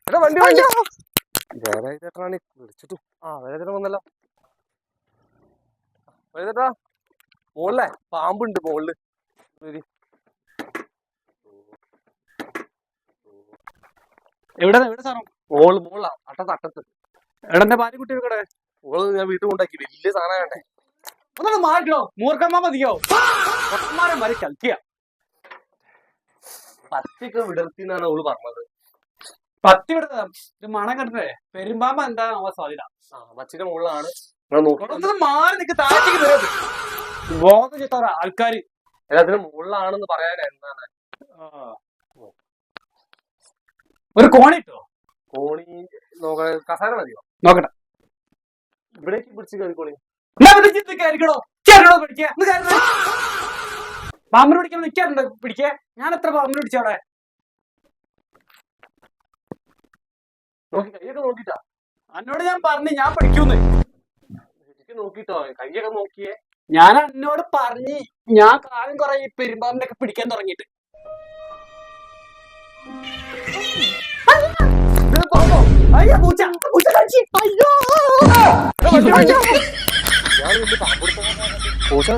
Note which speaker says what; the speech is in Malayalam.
Speaker 1: എടാ വണ്ടി വണ്ടി വേലായിട്ടാണ് വിളിച്ചിട്ടു. വേലായിട്ട വന്നല്ലോ. വേലായിട്ടാ മോളിലെ പാമ്പുണ്ട് മോളില്.
Speaker 2: എവിടെ സാറോ?
Speaker 1: മോളാ അട്ടത്ത്.
Speaker 2: എടാ എന്റെ ഭാര്യ കുട്ടി ഇവിടെ.
Speaker 1: മോള് ഞാൻ വീട്ടിൽ കൊണ്ടാക്കി വലിയ സാധനം വേണ്ടേ.
Speaker 2: ഒന്നും മാറിക്കണോ? മൂർഖന്മാ മതിയോ? ഒട്ടന്മാരെ മാറി കളിക്കുക.
Speaker 1: പച്ചയൊക്കെ വിടർത്തിന്നാണ് അവള് പറഞ്ഞത്.
Speaker 2: പത്തി വിടുന്ന ഇത് മണം കണ്ടിട്ടേ പെരുമ്പാമ്പ എന്താ സാധ്യത.
Speaker 1: പച്ചിന്റെ മുകളിലാണ്
Speaker 2: മാറി നിൽക്ക്. താഴേക്ക് തരുന്നത് ബോധം ചെത്ത ആൾക്കാര്
Speaker 1: എല്ലാത്തിനും മുകളിലാണെന്ന് പറയാൻ എന്താണ്.
Speaker 2: ഒരു കോണിട്ടോ?
Speaker 1: കോണി കസാര മതിയോ?
Speaker 2: നോക്കട്ടെ.
Speaker 1: ഇവിടേക്ക് പിടിച്ച് കയറിക്കോളി.
Speaker 2: പാമ്പിന് പിടിക്കാൻ നിൽക്കാറുണ്ട്. പിടിക്കേ ഞാൻ എത്ര പാമ്പിന് പിടിച്ചവിടെ
Speaker 1: നോക്കി കൈയൊക്കെ നോക്കിട്ടാ.
Speaker 2: എന്നോട് ഞാൻ പറഞ്ഞു ഞാൻ പിടിക്കൂന്ന്.
Speaker 1: നോക്കിട്ടോ കൈയൊക്കെ നോക്കിയേ.
Speaker 2: ഞാൻ എന്നോട് പറഞ്ഞ് ഞാൻ കാലം കുറെ ഈ പെരുമ്പാമ്പിനൊക്കെ പിടിക്കാൻ തുടങ്ങിയിട്ട്. അയ്യോ പൂച്ച പൂച്ച കഴിച്ച്. അയ്യോ
Speaker 1: പൂച്ച